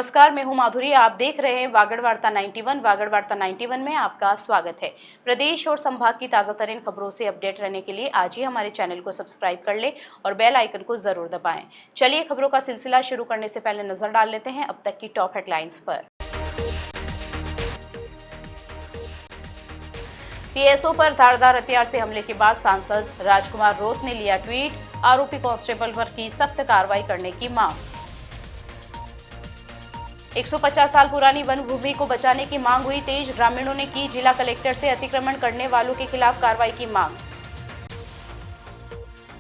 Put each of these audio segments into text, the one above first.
नमस्कार, मैं हूं माधुरी। आप देख रहे हैं वागड़ वार्ता 91। वागड़ वार्ता 91 में आपका स्वागत है। प्रदेश और संभाग की ताज़ा तरीन खबरों से अपडेट रहने के लिए आज ही हमारे चैनल को सब्सक्राइब कर लें और बेल आइकन को जरूर दबाएं। चलिए खबरों का सिलसिला शुरू करने से पहले नजर डाल लेते हैं अब तक की टॉप हेडलाइंस पर। पीएसओ पर धारदार हथियार से हमले के बाद सांसद राजकुमार रोत ने लिया ट्वीट, आरोपी कांस्टेबल पर की सख्त कार्रवाई करने की मांग। 150 साल पुरानी वन भूमि को बचाने की मांग हुई तेज, ग्रामीणों ने की जिला कलेक्टर से अतिक्रमण करने वालों के खिलाफ कार्रवाई की मांग।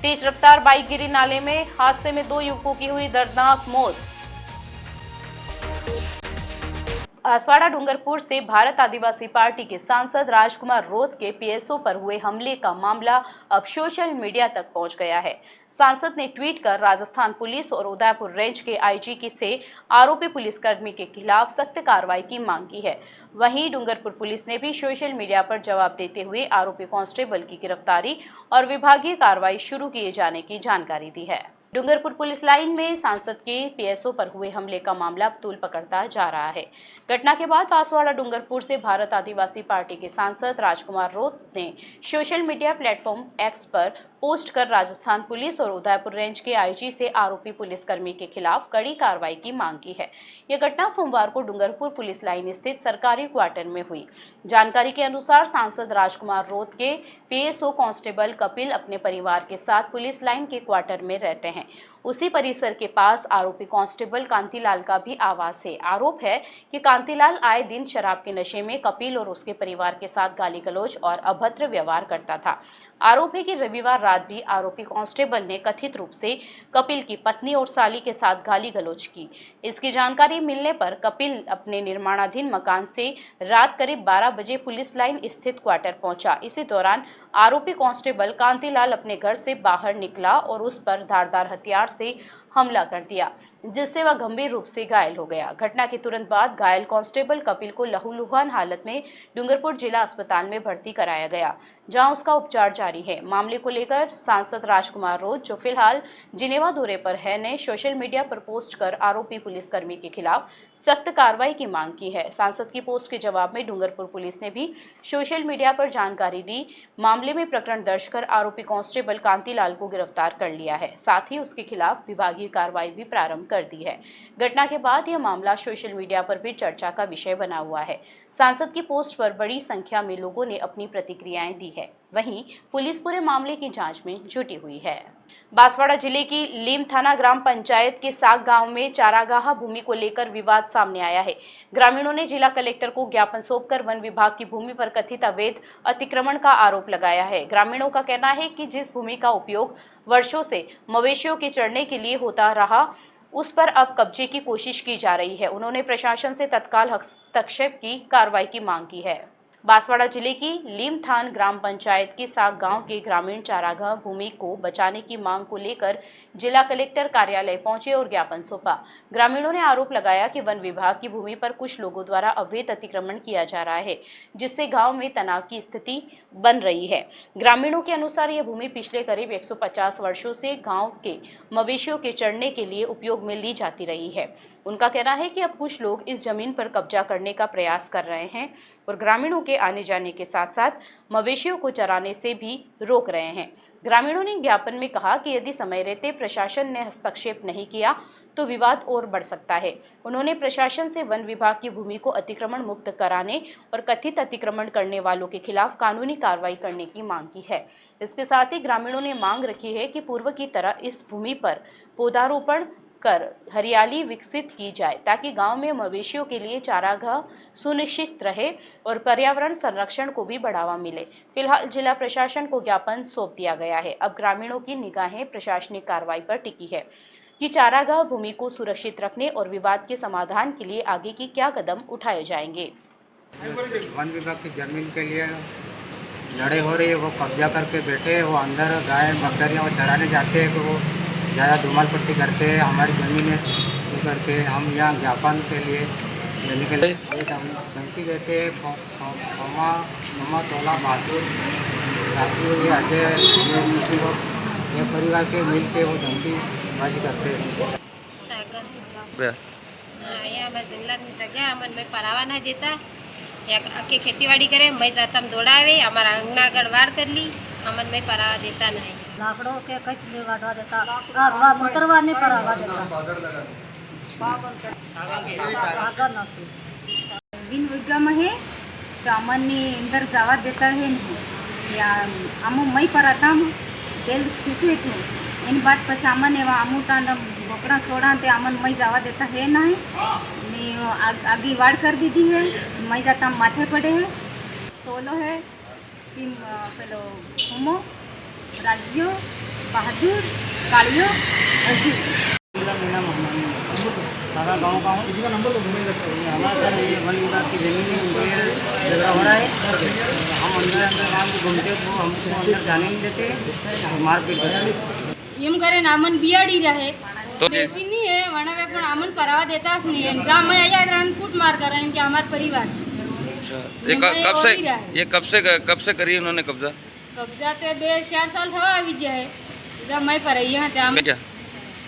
तेज रफ्तार बाइक गिरी नाले में, हादसे में 2 युवकों की हुई दर्दनाक मौत। बांसवाड़ा डूंगरपुर से भारत आदिवासी पार्टी के सांसद राजकुमार रोत के पीएसओ पर हुए हमले का मामला अब सोशल मीडिया तक पहुंच गया है। सांसद ने ट्वीट कर राजस्थान पुलिस और उदयपुर रेंज के आईजी से आरोपी पुलिसकर्मी के खिलाफ सख्त कार्रवाई की मांग की है। वहीं डूंगरपुर पुलिस ने भी सोशल मीडिया पर जवाब देते हुए आरोपी कांस्टेबल की गिरफ्तारी और विभागीय कार्रवाई शुरू किए जाने की जानकारी दी है। डूंगरपुर पुलिस लाइन में सांसद के पीएसओ पर हुए हमले का मामला तूल पकड़ता जा रहा है। घटना के बाद बांसवाड़ा डूंगरपुर से भारत आदिवासी पार्टी के सांसद राजकुमार रोत ने सोशल मीडिया प्लेटफॉर्म एक्स पर पोस्ट कर राजस्थान पुलिस और उदयपुर रेंज के आईजी से आरोपी पुलिसकर्मी के खिलाफ कड़ी कार्रवाई की मांग की है। यह घटना सोमवार को डूंगरपुर पुलिस लाइन स्थित सरकारी क्वार्टर में हुई। जानकारी के अनुसार सांसद राजकुमार रोत के पीएसओ कांस्टेबल कपिल अपने परिवार के साथ पुलिस लाइन के क्वार्टर में रहते हैं। उसी परिसर के पास आरोपी कांस्टेबल कांतिलाल का भी आवास है। आरोप है कि कांतिलाल आए दिन शराब के नशे में कपिल और उसके परिवार के साथ गाली गलौज और अभद्र व्यवहार करता था। आरोप है कि रविवार रात भी आरोपी कांस्टेबल ने कथित रूप से कपिल की पत्नी और साली के साथ गाली गलौज की। इसकी जानकारी मिलने पर कपिल अपने निर्माणाधीन मकान से रात करीब 12 बजे पुलिस लाइन स्थित क्वार्टर पहुंचा। इसी दौरान आरोपी कांस्टेबल कांतिलाल अपने घर से बाहर निकला और उस पर धारदार हथियार से हमला कर दिया, जिससे वह गंभीर रूप से घायल हो गया। घटना के तुरंत बाद घायल कांस्टेबल कपिल को लहूलुहान हालत में डूंगरपुर जिला अस्पताल में भर्ती कराया गया, जहां उसका उपचार जारी है। मामले को लेकर सांसद राजकुमार रोत, जो फिलहाल जिनेवा दौरे पर है, ने सोशल मीडिया पर पोस्ट कर आरोपी पुलिसकर्मी के खिलाफ सख्त कार्रवाई की मांग की है। सांसद की पोस्ट के जवाब में डूंगरपुर पुलिस ने भी सोशल मीडिया पर जानकारी दी। मामले में प्रकरण दर्ज कर आरोपी कांस्टेबल कांतिलाल को गिरफ्तार कर लिया है। साथ ही उसके खिलाफ विभागीय कार्रवाई भी प्रारंभ कर दी है। घटना के बाद यह मामला सोशल मीडिया पर भी चर्चा का विषय बना हुआ है। सांसद की पोस्ट पर बड़ी संख्या में लोगों ने अपनी प्रतिक्रियाएं दी है। वहीं पुलिस पूरे मामले की जांच में जुटी हुई है। बांसवाड़ा जिले की लीम थाना ग्राम पंचायत के साग गांव में चारागाह भूमि को लेकर विवाद सामने आया है। ग्रामीणों ने जिला कलेक्टर को ज्ञापन सौंपकर वन विभाग की भूमि पर कथित अवैध अतिक्रमण का आरोप लगाया है। ग्रामीणों का कहना है कि जिस भूमि का उपयोग वर्षों से मवेशियों के चरने के लिए होता रहा, उस पर अब कब्जे की कोशिश की जा रही है। उन्होंने प्रशासन से तत्काल हस्तक्षेप की कार्रवाई की मांग की है। बांसवाड़ा जिले की लीमथान ग्राम पंचायत के साग गांव के ग्रामीण चारागाह भूमि को बचाने की मांग को लेकर जिला कलेक्टर कार्यालय पहुंचे और ज्ञापन सौंपा। ग्रामीणों ने आरोप लगाया कि वन विभाग की भूमि पर कुछ लोगों द्वारा अवैध अतिक्रमण किया जा रहा है, जिससे गांव में तनाव की स्थिति बन रही है। ग्रामीणों के अनुसार यह भूमि पिछले करीब 150 वर्षों से गाँव के मवेशियों के चरने के लिए उपयोग में ली जाती रही है। उनका कहना है कि अब कुछ लोग इस जमीन पर कब्जा करने का प्रयास कर रहे हैं और ग्रामीणों के आने जाने के साथ साथ मवेशियों को चराने से भी रोक रहे हैं। ग्रामीणों ने ज्ञापन में कहा कि यदि समय रहते प्रशासन ने हस्तक्षेप नहीं किया तो विवाद और बढ़ सकता है। उन्होंने प्रशासन से वन विभाग की भूमि को अतिक्रमण मुक्त कराने और कथित अतिक्रमण करने वालों के खिलाफ कानूनी कार्रवाई करने की मांग की है। इसके साथ ही ग्रामीणों ने मांग रखी है कि पूर्व की तरह इस भूमि पर पौधारोपण कर हरियाली विकसित की जाए, ताकि गांव में मवेशियों के लिए चारागाह सुनिश्चित रहे और पर्यावरण संरक्षण को भी बढ़ावा मिले। फिलहाल जिला प्रशासन को ज्ञापन सौंप दिया गया है। अब ग्रामीणों की निगाहें प्रशासनिक कार्रवाई पर टिकी है कि चारागाह भूमि को सुरक्षित रखने और विवाद के समाधान के लिए आगे की क्या कदम उठाए जाएंगे। वन विभाग की जमीन के लिए लड़ाई हो रही है, वो कब्जा करके बैठे हैं। वो अंदर गाय बकरियाँ वो चराने जाते हैं, तो वो ज़्यादा धूमल पट्टी करते हैं, हमारी ज़मीन है करके हम यहाँ ज्ञापन के लिए लेने के लिए धमकी देते हैं। ममा तोला बहादुर राजू ये अजय ये किसी लोग ये परिवार के मिल के वो धमकी बाजी करते हैं। हाँ, यहाँ मैं जंगलात में जगह अमन मैं परावा ना देता या आके खेतीवाड़ी करे मैं जाता हम दौड़ावे हमारा अंगना गड़वाड़ कर ली अमन मैं परावा देता नहीं लाकड़ों के कच ले वाटवा देता आगवा मोटरवा नहीं परावा देता सागर नसे बिन विग्रम है तो अमन में अंदर जावा देता है नहीं या अमु मई पराता बेल छूटे थे इन बात पर अमन एवं अमु टांड बोकरा सोड़ा ते अमन मई जावा देता है नहीं आगे वाड़ कर दी है मई जाता माथे पड़े है तोलो है कि पेलो हुमो राज्यो बहादुर कालियो अजीब सारा गाँव का हूँ किसी का नंबर तो हमारा सर ये वन विभाग की जमीन में इंटीरियर झगड़ा हो रहा है हम अंदर अंदर काम को घूमते तो हमको अंदर जाने नहीं देते मारपीट करते एम करे अमन बियाड़ी रहे तो बेसी नहीं है वरना वे पण अमन परावा देता नहीं है जहाँ मैं आया रहन कूट मार कर रहे हैं कि हमारे परिवार ये कब से करी उन्होंने कब्जा ते 4 साल थवा આવી जाए जब मैं पर यहाँ ते क्या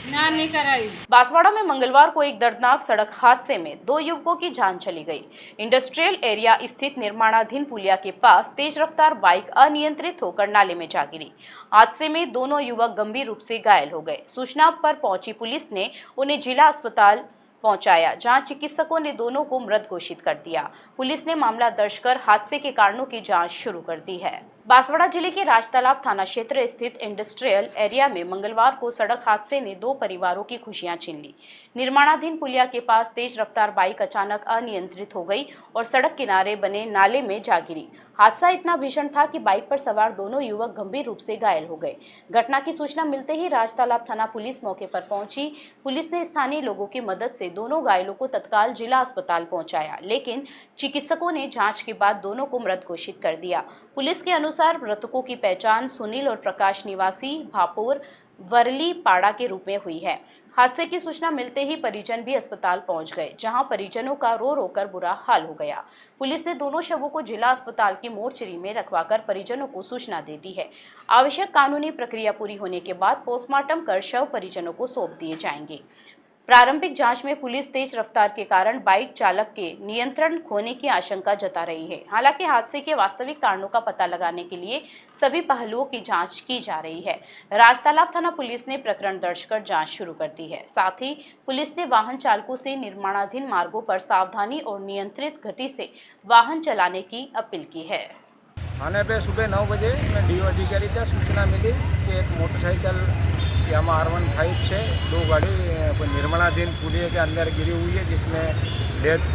ना नहीं कराई। बांसवाड़ा में मंगलवार को एक दर्दनाक सड़क हादसे में 2 युवकों की जान चली गई। इंडस्ट्रियल एरिया स्थित निर्माणाधीन पुलिया के पास तेज रफ्तार बाइक अनियंत्रित होकर नाले में जा गिरी। हादसे में दोनों युवक गंभीर रूप से घायल हो गए। सूचना पर पहुंची पुलिस ने उन्हें जिला अस्पताल पहुंचाया, जहां चिकित्सकों ने दोनों को मृत घोषित कर दिया। पुलिस ने मामला दर्ज कर हादसे के कारणों की जांच शुरू कर दी है। बांसवाड़ा जिले के राजतालाब थाना क्षेत्र स्थित इंडस्ट्रियल एरिया में मंगलवार को सड़क हादसे ने 2 परिवारों की खुशियां छीन ली। निर्माणाधीन पुलिया के पास तेज रफ्तार बाइक अचानक अनियंत्रित हो गई और सड़क किनारे बने नाले में जा गिरी। हादसा इतना भीषण था कि बाइक पर सवार दोनों युवक गंभीर रूप से घायल हो गए। घटना की सूचना मिलते ही राजतालाब थाना पुलिस मौके पर पहुंची। पुलिस ने स्थानीय लोगों की मदद से दोनों घायलों को तत्काल जिला अस्पताल पहुंचाया, लेकिन चिकित्सकों ने जांच के बाद दोनों को मृत घोषित कर दिया। पुलिस के अनुसार मृतकों की पहचान सुनील और प्रकाश निवासी भापोर वरली पाड़ा के रूप में हुई है। हादसे की सूचना मिलते ही परिजन भी अस्पताल पहुंच गए, जहां परिजनों का रो रो कर बुरा हाल हो गया। पुलिस ने दोनों शवों को जिला अस्पताल की मोर्चरी में रखवाकर परिजनों को सूचना दे दी है। आवश्यक कानूनी प्रक्रिया पूरी होने के बाद पोस्टमार्टम कर शव परिजनों को सौंप दिए जाएंगे। प्रारंभिक जांच में पुलिस तेज रफ्तार के कारण बाइक चालक के नियंत्रण खोने की आशंका जता रही है। हालांकि हादसे के वास्तविक कारणों का पता लगाने के लिए सभी पहलुओं की जांच की जा रही है। राजतालाब थाना पुलिस ने प्रकरण दर्ज कर जांच शुरू कर दी है। साथ ही पुलिस ने वाहन चालकों से निर्माणाधीन मार्गों पर सावधानी और नियंत्रित गति से वाहन चलाने की अपील की है। थाने पे सुबह 9 बजे मैं डीओ अधिकारी से सूचना मिली कि एक मोटरसाइकिल यामा R15 से 2 गाड़ी निर्माणाधीन पुलिया के अंदर गिरी हुई है, जिसमें डेथ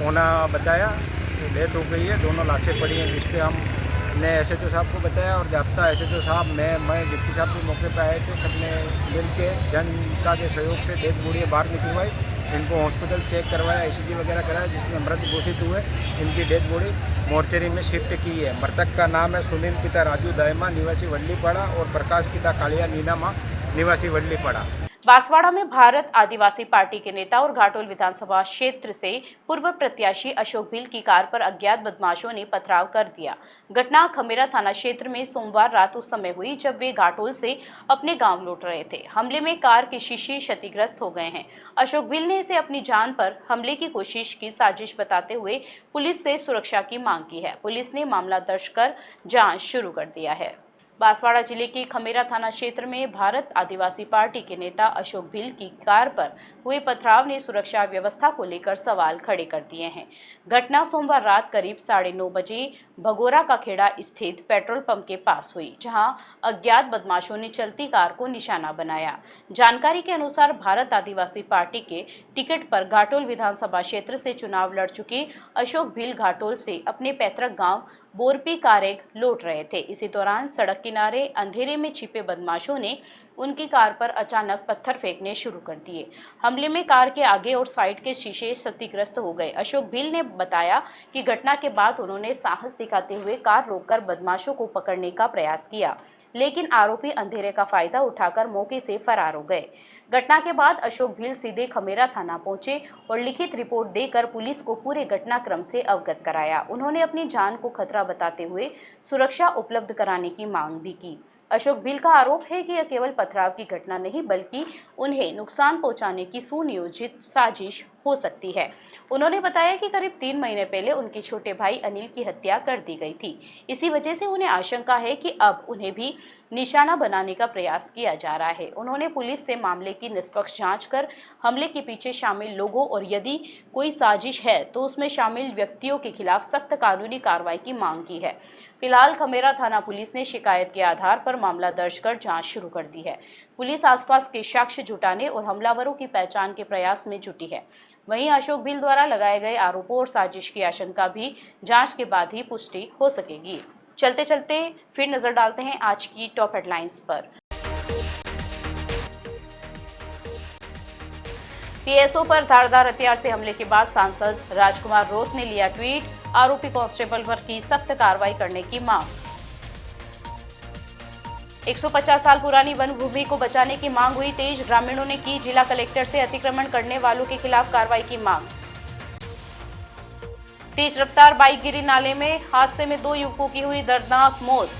होना बताया। तो डेथ हो गई है, दोनों लाशें पड़ी हैं, जिस पे हमने SHO साहब को बताया और जाप्ता SHO साहब मैं डिप्टी साहब भी मौके पर आए थे। सबने मिल के जनता के सहयोग से डेथ बॉडी बाहर निकलवाई, इनको हॉस्पिटल चेक करवाया, ECG वगैरह कराया, जिसमें मृत घोषित हुए। इनकी डेथ बॉडी मोर्चरी में शिफ्ट की है। मृतक का नाम है सुनील पिता राजू दायमा निवासी वल्लीपाड़ा और प्रकाश पिता कालिया नीनामा निवासी वल्लीपाड़ा। बांसवाड़ा में भारत आदिवासी पार्टी के नेता और घाटोल विधानसभा क्षेत्र से पूर्व प्रत्याशी अशोक भील की कार पर अज्ञात बदमाशों ने पथराव कर दिया। घटना खमेरा थाना क्षेत्र में सोमवार रात उस समय हुई जब वे घाटोल से अपने गांव लौट रहे थे। हमले में कार के शीशे क्षतिग्रस्त हो गए हैं। अशोक भील ने इसे अपनी जान पर हमले की कोशिश की साजिश बताते हुए पुलिस से सुरक्षा की मांग की है। पुलिस ने मामला दर्ज कर जाँच शुरू कर दिया है। बांसवाड़ा जिले के खमेरा थाना क्षेत्र में भारत आदिवासी पार्टी के नेता अशोक भील की कार पर हुए पथराव ने सुरक्षा व्यवस्था को लेकर सवाल खड़े कर दिए हैं। घटना सोमवार रात करीब 9:30 बजे भगोरा का खेड़ा स्थित पेट्रोल पंप के पास हुई, जहां अज्ञात बदमाशों ने चलती कार को निशाना बनाया। जानकारी के अनुसार भारत आदिवासी पार्टी के टिकट पर घाटोल विधानसभा क्षेत्र से चुनाव लड़ चुके अशोक भील घाटोल से अपने पैतृक गाँव बोरपी कारेग लौट रहे थे। इसी दौरान सड़क किनारे अंधेरे में छिपे बदमाशों ने उनकी कार पर अचानक पत्थर फेंकने शुरू कर दिए। हमले में कार के आगे और साइड के शीशे क्षतिग्रस्त हो गए। अशोक भील ने बताया कि घटना के बाद उन्होंने साहस दिखाते हुए कार रोककर बदमाशों को पकड़ने का प्रयास किया, लेकिन आरोपी अंधेरे का फायदा उठाकर मौके से फरार हो गए। घटना के बाद अशोक भील सीधे खमेरा थाना पहुंचे और लिखित रिपोर्ट देकर पुलिस को पूरे घटनाक्रम से अवगत कराया। उन्होंने अपनी जान को खतरा बताते हुए सुरक्षा उपलब्ध कराने की मांग भी की। अशोक भील का आरोप है कि यह केवल पथराव की घटना नहीं बल्कि उन्हें नुकसान पहुंचाने की सुनियोजित साजिश हो सकती है। उन्होंने बताया कि करीब 3 महीने पहले उनके छोटे भाई अनिल की हत्या कर दी गई थी। इसी वजह से उन्हें आशंका है कि अब उन्हें भी निशाना बनाने का प्रयास किया जा रहा है। उन्होंने पुलिस से मामले की निष्पक्ष जांच कर हमले के पीछे शामिल लोगों और यदि कोई साजिश है तो उसमें शामिल व्यक्तियों के खिलाफ सख्त कानूनी कार्रवाई की मांग की है। फिलहाल खमेरा थाना पुलिस ने शिकायत के आधार पर मामला दर्ज कर जांच शुरू कर दी है। पुलिस आसपास के साक्ष्य जुटाने और हमलावरों की पहचान के प्रयास में जुटी है। वहीं अशोक भील द्वारा लगाए गए आरोपों और साजिश की आशंका भी जांच के बाद ही पुष्टि हो सकेगी। चलते चलते फिर नजर डालते हैं आज की टॉप हेडलाइंस पर। पीएसओ पर धारदार हथियार से हमले के बाद सांसद राजकुमार रोत ने लिया ट्वीट, आरोपी कांस्टेबल पर की सख्त कार्रवाई करने की मांग। 150 साल पुरानी वन भूमि को बचाने की मांग हुई तेज, ग्रामीणों ने की जिला कलेक्टर से अतिक्रमण करने वालों के खिलाफ कार्रवाई की मांग। तेज रफ्तार बाइक गिरी नाले में, हादसे में 2 युवकों की हुई दर्दनाक मौत।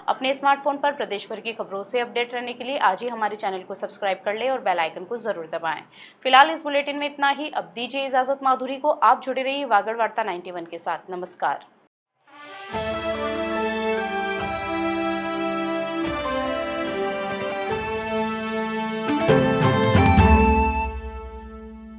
अपने स्मार्टफोन पर प्रदेश भर की खबरों से अपडेट रहने के लिए आज ही हमारे चैनल को सब्सक्राइब कर लें और बेल आइकन को जरूर दबाएं। फिलहाल इस बुलेटिन में इतना ही। अब दीजिए इजाजत माधुरी को। आप जुड़े रहिए वागड़ वार्ता 91 के साथ। नमस्कार।